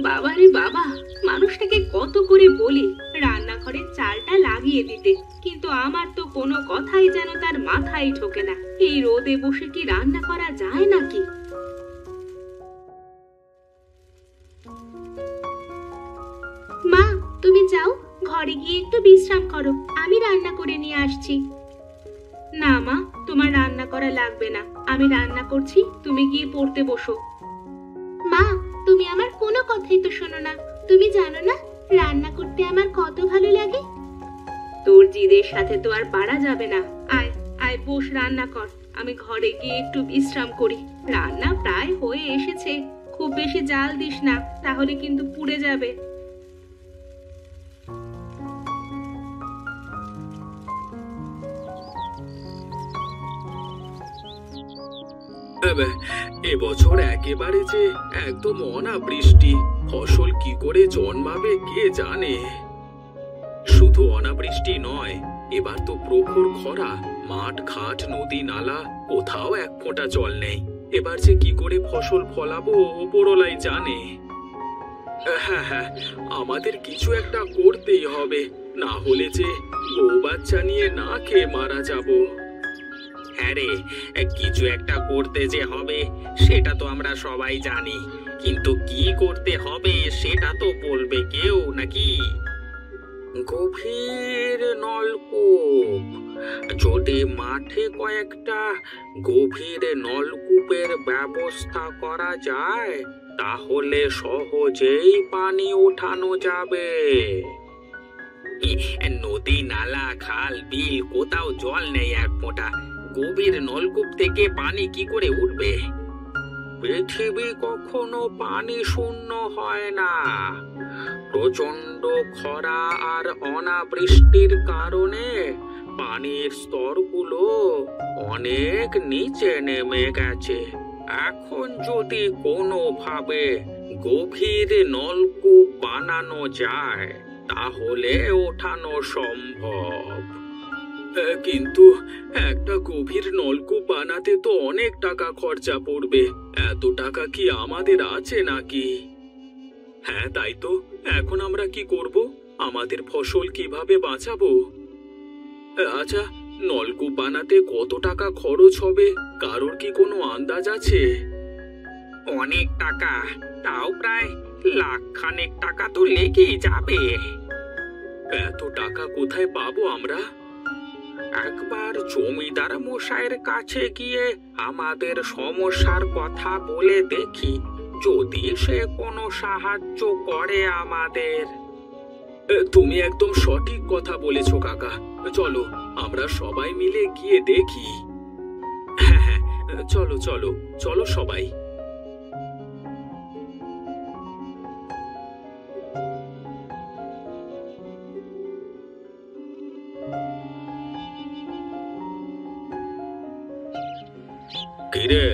বাবারে বাবা, মানুষটাকে কত করে বলি রান্নাঘরের চালটা লাগিয়ে দিতে, কিন্তু আমার তো কোনো কথাই যেন তার মাথায় ঢোকে না। এই রোদে বসে কি রান্না করা যায় নাকি? মা, তুমি যাও, ঘরে গিয়ে একটু বিশ্রাম করো, আমি রান্না করে নিয়ে আসছি। না মা, তোমার রান্না করা লাগবে না, আমি রান্না করছি, তুমি গিয়ে পড়তে বসো। মা, তুমি আমার কোনো কথাই তো শোনো না। তুমি জানো না রান্না করতে আমার কত ভালো লাগে। তোর জিদের সাথে তো আর পারা যাবে না। আয় আয়, বস, রান্না কর, আমি ঘরে গিয়ে একটু বিশ্রাম করি। রান্না প্রায় হয়ে এসেছে, খুব বেশি জাল দিস না, তাহলে কিন্তু পুড়ে যাবে। এবছর একেবারে যে একদম অনাবৃষ্টি, ফসল কি করে জন্মাবে কে জানে। শুধু অনাবৃষ্টি নয়, এবার তো প্রখর খরা, মাঠ ঘাট নদী নালা কোথাও এক ফোঁটা জল নেই। এবার যে কি করে ফসল ফলাবো ওপরওয়ালাই জানে। হ্যাঁ হ্যাঁ, আমাদের কিছু একটা করতেই হবে, না হলে যে বউ বাচ্চা নিয়ে না খেয়ে মারা যাব। হ্যাঁ রে, কিছু একটা করতে যে হবে সেটা তো আমরা সবাই জানি, কিন্তু কি করতে হবে সেটা তো বলবে কেউ নাকি? গভীর নলকূপ, যদি মাঠে কয়েকটা গভীর নলকূপের ব্যবস্থা করা যায় তাহলে সহজেই পানি ওঠানো যাবে। নদী নালা খাল বিল কোথাও জল নেই এক ফোঁটা, গভীর নলকূপ থেকে পানি কি করে উঠবে? পৃথিবী কখনো পানি শূন্য হয় না। প্রচন্ড খরা আর অনাবৃষ্টির কারণে পানির স্তরগুলো অনেক নিচে নেমে গেছে। এখন যদি কোনোভাবে গভীর নলকূপ বানানো যায় তাহলে ওঠানো সম্ভব। কিন্তু একটা গভীর নলকূপ বানাতে তো অনেক টাকা খরচা পড়বে, এত টাকা কি আমাদের আছে নাকি? হ্যাঁ তাই তো, এখন আমরা কি করব? আমাদের ফসল কিভাবে বাঁচাবো? আচ্ছা, নলকূপ বানাতে কত টাকা খরচ হবে কারোর কি কোনো আন্দাজ আছে? অনেক টাকা, তাও প্রায় লাখখানেক টাকা তো লেগেই যাবে। এত টাকা কোথায় পাবো আমরা? একবার জমিদার মশাইয়ের কাছে গিয়ে আমাদের সমস্যার কথা বলে দেখি, যদি সে কোনো সাহায্য করে আমাদের। তুমি একদম সঠিক কথা বলেছো কাকা, চলো আমরা সবাই মিলে গিয়ে দেখি। হ্যাঁ হ্যাঁ, চলো চলো চলো সবাই। কিরে,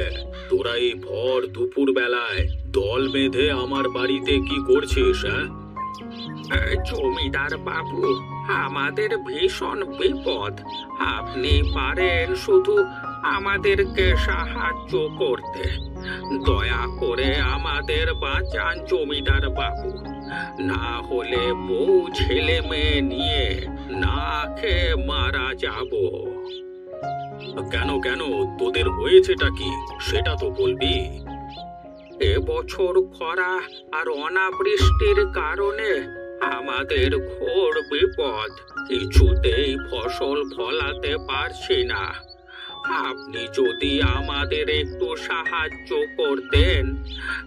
তোরা এই ভর দুপুর বেলায় দল বেঁধে আমার বাড়িতে কি করছিস? জমিদার বাবু, আমাদের ভীষণ বিপদ, আপনি পারেন শুধু আমাদেরকে সাহায্য করতে। দয়া করে আমাদের বাঁচান জমিদার বাবু, না হলে বউ ছেলে মেয়ে নিয়ে না খেয়ে মারা যাব। কেন কেন, তোদের হয়েছেটা কি সেটা তো বলবি। এবছর খরা আর অনাবৃষ্টির কারণে আমাদের ঘোর বিপদ, কিছুতেই ফসল ফলাতে পারছি না। আপনি যদি আমাদের একটু সাহায্য করতেন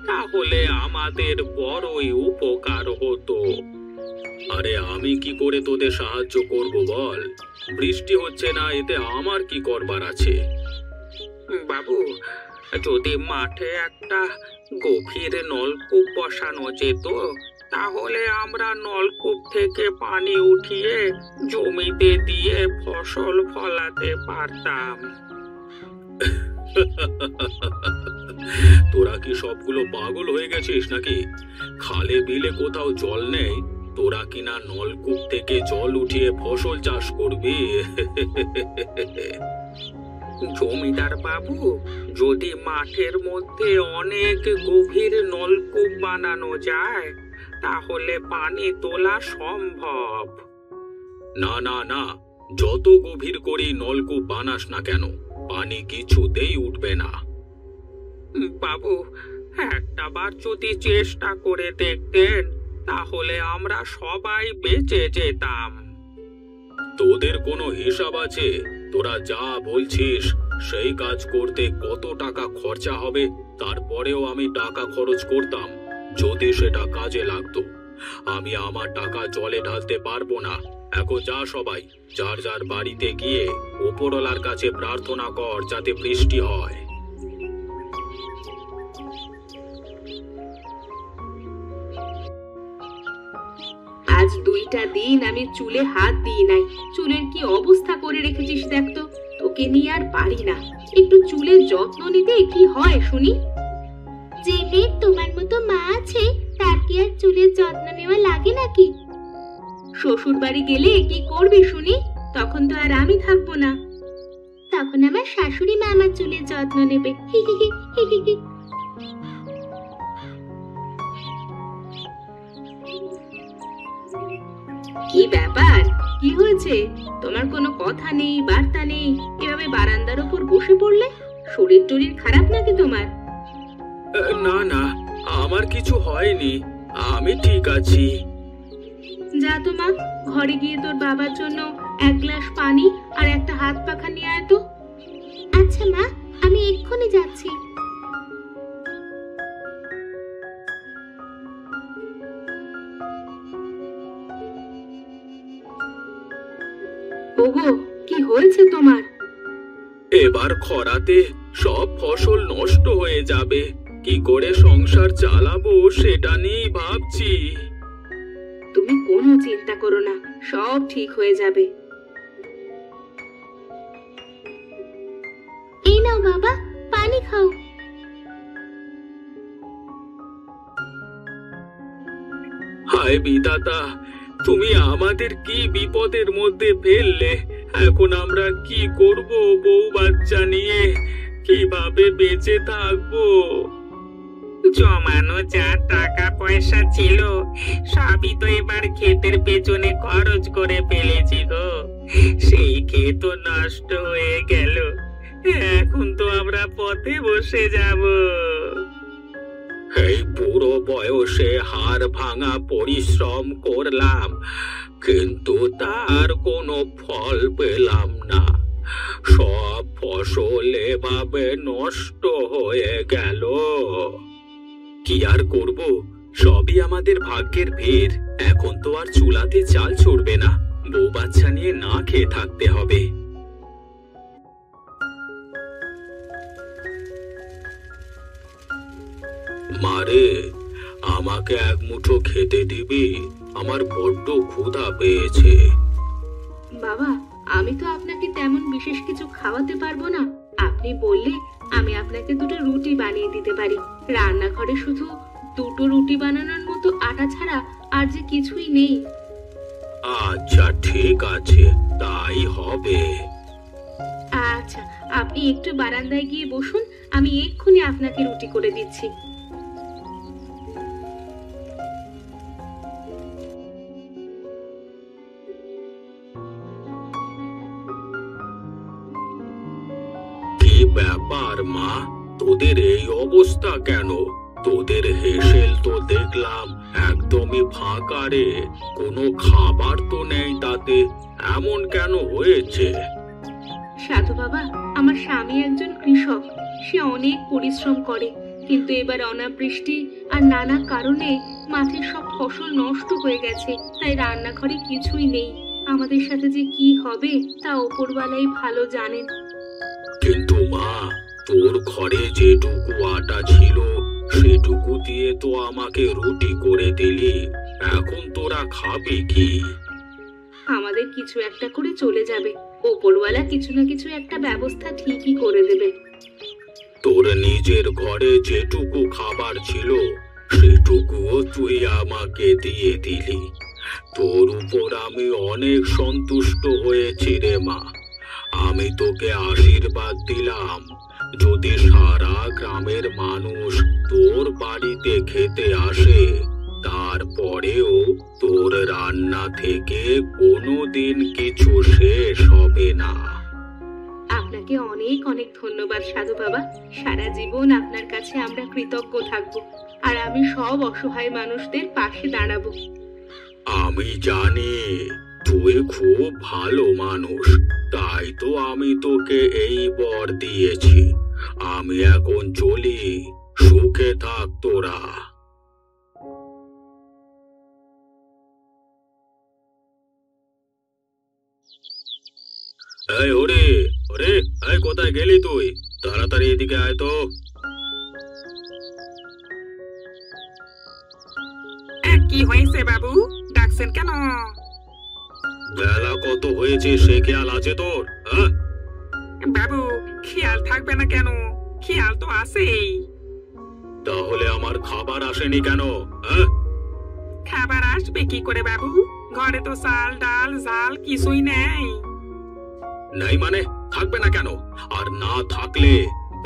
তাহলে আমাদের বড়ই উপকার হতো। আরে আমি কি করে তোদের সাহায্য করব বল? বৃষ্টি হচ্ছে না, এতে আমার কি করবার আছে? বাবু, যদি মাঠে একটা গভীর নলকূপ বসানো যেত তাহলে আমরা নলকূপ থেকে পানি উঠিয়ে জমিতে দিয়ে ফসল ফলাতে পারতাম। তোরা কি সবগুলো পাগল হয়ে গেছিস নাকি? খালে বিলে কোথাও জল নেই, তোরা কিনা নলকূপ থেকে জল উঠিয়ে ফসল চাষ করবি? জমিদার বাবু, যদি মাঠের মধ্যে অনেক গভীর নলকূপ বানানো যায় তাহলে পানি তোলা সম্ভব। না না না, যত গভীর করে নলকূপ বানাস না কেন পানি কিছুতেই উঠবে না। বাবু, একটা বার যদি চেষ্টা করে দেখতেন তাহলে আমরা সবাই বেঁচে যেতাম। তোদের কোনো হিসাব আছে? তোরা যা বলছিস সেই কাজ করতে কত টাকা খরচা হবে, তারপরেও আমি টাকা খরচ করতাম যদি সেটা কাজে লাগতো। আমি আমার টাকা জলে ঢালতে পারবো না। এখন যা, সবাই যার যার বাড়িতে গিয়ে ওপরওয়ালার কাছে প্রার্থনা কর যাতে বৃষ্টি হয়। আজ 2টা দিন আমি চুলে হাত দিই নাই। চুলের কি অবস্থা করে রেখেছিস দেখ তো। তোকে নিয়ে আর পারি না। একটু চুলের যত্ন নিতে কি হয় শুনি? যে মেয়ের তোমার মতো মা আছে তার কি আর চুলের যত্ন নেওয়া লাগে নাকি? শ্বশুর বাড়ি গেলে কি করবি শুনি? তখন তো আর আমি থাকবো না। তখন আমার শাশুড়ি মা আমার চুলের যত্ন নেবে। হি হি হি হি হি হি। কি ব্যাপার? কি হয়েছে? তোমার কোনো কথা নেই, বার্তা নেই, এভাবে বারান্দার উপর বসে পড়লে? শরীর টরীর খারাপ নাকি তোমার? না না, আমার কিছু হয়নি, আমি ঠিক আছি। যা তো মা, ঘরে গিয়ে তোর বাবার জন্য 1 গ্লাস পানি আর একটা হাত পাখা নিয়ে আয় তো। আচ্ছা মা, আমি এক্ষুনি যাচ্ছি। ওগো, কি হয়েছে তোমার? এবার খরাতে সব ফসল নষ্ট হয়ে যাবে, কি করে সংসার চালাবো সেটা নিয়েই ভাবছি। তুমি কোনো চিন্তা করো না, সব ঠিক হয়ে যাবে। এই নাও বাবা, পানি খাও। হায় বিধাতা, তুমি আমাদের কি বিপদের মধ্যে ফেললে। এখন আমরা কি করব? বউ বাচ্চা নিয়ে কিভাবে বেঁচে থাকবো? জমানো যা টাকা পয়সা ছিল সবই তো এবার ক্ষেতের পেছনে খরচ করে ফেলেছি গো। সেই ক্ষেত নষ্ট হয়ে গেল, এখন তো আমরা পথে বসে যাব। এই বুড়ো বয়সে হাড় ভাঙা পরিশ্রম করলাম, কিন্তু তার কোনো ফল পেলাম না। সব ফসল এভাবে নষ্ট হয়ে গেল। কি আর করব, সবই আমাদের ভাগ্যের ফের। এখন তো আর চুলাতে চাল চড়বে না, বউ বাচ্চা নিয়ে না খেয়ে থাকতে হবে। মারে, আমাকে এক মুঠো খেতে দিবি? আমার বড্ড ক্ষুধা পেয়েছে। বাবা, আমি তো আপনাকে তেমন বিশেষ কিছু খাওয়াতে পারবো না। আপনি বললে আমি আপনাকে 2টো রুটি বানিয়ে দিতে পারি। রান্নাঘরে শুধু 2টো রুটি বানানোর মতো আটা ছাড়া আর যে কিছুই নেই। আচ্ছা ঠিক আছে, তাই হবে। আচ্ছা, আপনি একটু বারান্দায় গিয়ে বসুন, আমি এক্ষুনি আপনাকে রুটি করে দিচ্ছি। কি ব্যাপার মা, তোদের এই অবস্থা কেন? তোদের হেসেল তো দেখলাম একদমই ফাঁকা রে, কোনো খাবার তো নেই তাতে, এমন কেন হয়েছে? সাধু বাবা, আমার স্বামী একজন কৃষক। সে অনেক পরিশ্রম করে, কিন্তু এবার অনাবৃষ্টি আর নানা কারণে মাঠের সব ফসল নষ্ট হয়ে গেছে। তাই রান্নাঘরে কিছুই নেই। আমাদের সাথে যে কি হবে তা ওপরওয়ালাই ভালো জানেন। কিন্তু মা, তোর ঘরে যেটুকু আটা ছিল সেটুকু দিয়ে তো আমাকে রুটি করে দিলি, এখন তোরা খাবি কি? আমাদের কিছু একটা করে চলে যাবে। ওপরওয়ালা কিছু না কিছু একটা ব্যবস্থা ঠিকই করে দেবে। তোর নিজের ঘরে যেটুকু খাবার ছিল সেটুকুও তুই আমাকে দিয়ে দিলি। তোর উপর আমি অনেক সন্তুষ্ট হয়েছি রে মা। আমি তোকে আশীর্বাদ দিলাম, যদি সারা গ্রামের মানুষ তোর বাড়িতে খেতে আসে, তারপরেও তোর রান্না থেকে কোনোদিন কিছু শেষ হবে না। আপনাকে অনেক অনেক ধন্যবাদ সাধু বাবা। সারা জীবন আপনার কাছে আমরা কৃতজ্ঞ থাকবো, আর আমি সব অসহায় মানুষদের পাশে দাঁড়াবো। আমি জানি তুই খুব ভালো মানুষ, তাই তো আমি তোকে এই বর দিয়েছি। আমি এখন চলি, সুখে থাক তোরা। এই ওরে ওরে, এই কোথায় গেলি তুই? তাড়াতাড়ি এদিকে আয় তো। কি হয়েছে বাবু, ডাকছেন কেন? বেলা কত হয়েছে সে খেয়াল আছে তোর? হ্যাঁ বাবু, খেয়াল থাকবে না কেন? খেয়াল তো আছেই। তাহলে আমার খাবার আসেনি কেন? হ্যাঁ খাবার আসবে কি করে বাবু? ঘরে তো চাল ডাল ঝাল কিছুই নেই। নেই মানে থাকবে না কেন? আর না থাকলে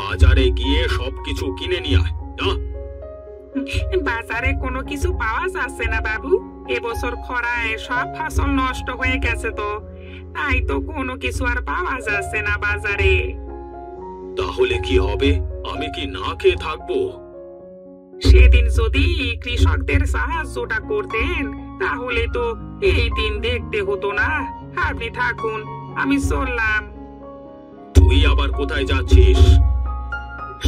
বাজারে গিয়ে সবকিছু কিনে নিয়ে আয়। যা। বাজারে কোনো কিছু পাওয়া যাচ্ছে না বাবু। এবছর খরায় সব ফসল নষ্ট হয়ে গেছে, তো তাই তো কোনো কিছু আর পাওয়া যাচ্ছে না বাজারে। তাহলে কি হবে? আমি কি না খেয়ে থাকবো? সেদিন যদি কৃষকদের সাহায্যটা করতেন তাহলে তো এই দিন দেখতে হতো না। আপনি থাকুন, আমি চললাম। তুই আবার কোথায় যাচ্ছিস?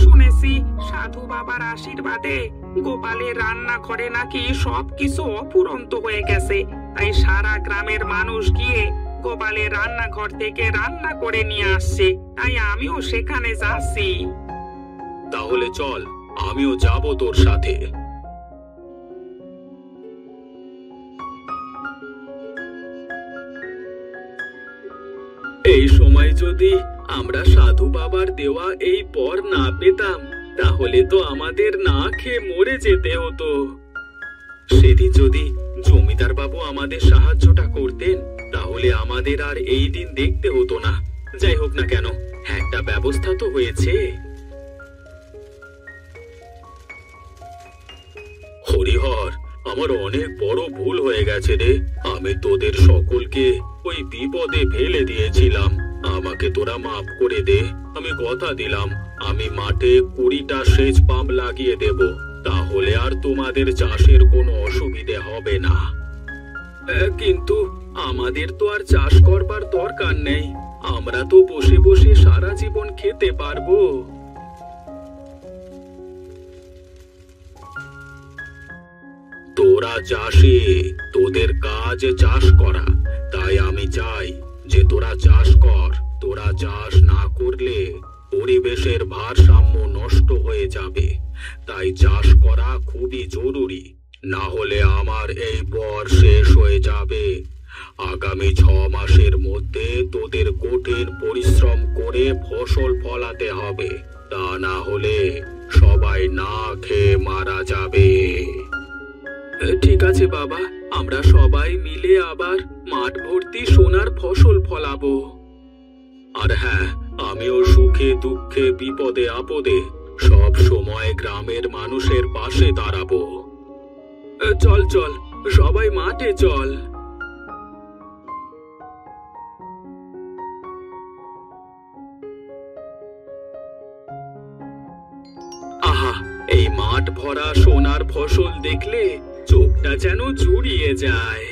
শুনেছি সাধু বাবার আশীর্বাদে গোপালের রান্নাঘরে নাকি সবকিছু অফুরন্ত হয়ে গেছে, তাই সারা গ্রামের মানুষ গিয়ে গোপালের রান্নাঘর থেকে রান্না করে নিয়ে আসছে, তাই আমিও সেখানে যাচ্ছি। তাহলে চল, আমিও যাব তোর সাথে। এই সময় যদি আমরা সাধু বাবার দেওয়া এই পর না পেতাম, তাহলে তো আমাদের না খেয়ে মরে যেতে হতো। সেদিন যদি জমিদার বাবু আমাদের সাহায্যটা করতেন, তাহলে আমাদের আর এই দিন দেখতে হতো না। যাই হোক না কেন, একটা ব্যবস্থা তো হয়েছে। হরিহর, আমার অনেক বড় ভুল হয়ে গেছে রে। আমি তোদের সকলকে ওই বিপদে ফেলে দিয়েছিলাম। আমাকে তোরা মাফ করে দে। আমি কথা দিলাম, আমি মাঠে 20টা সেচ পাম্প লাগিয়ে দেব, তাহলে আর তোমাদের চাষের কোনো অসুবিধে হবে না। কিন্তু আমাদের তো আর চাষ করবার দরকার নেই, আমরা তো বসে বসে সারা জীবন খেতে পারবো। তোরা চাষি, তোদের কাজ চাষ করা, তাই আমি চাই যে তোরা চাষ কর। তোরা চাষ না করলে পরিবেশের ভারসাম্য নষ্ট হয়ে যাবে, তাই চাষ করা খুবই জরুরি। না হলে আমার এই বর শেষ হয়ে যাবে। আগামী 6 মাসের মধ্যে তোদের কঠিন পরিশ্রম করে ফসল ফলাতে হবে, তা না হলে সবাই না খেয়ে মারা যাবে। ঠিক আছে বাবা, আমরা সবাই মিলে আবার মাঠ ভর্তি সোনার ফসল ফলাবো। আর হ্যাঁ, আমিও সুখে দুঃখে বিপদে আপদে সব সময় গ্রামের মানুষের পাশে দাঁড়াবো। চল চল, সবাই মাঠে চল। আহা, এই মাঠ ভরা সোনার ফসল দেখলে চোখটা যেন জুড়িয়ে যায়।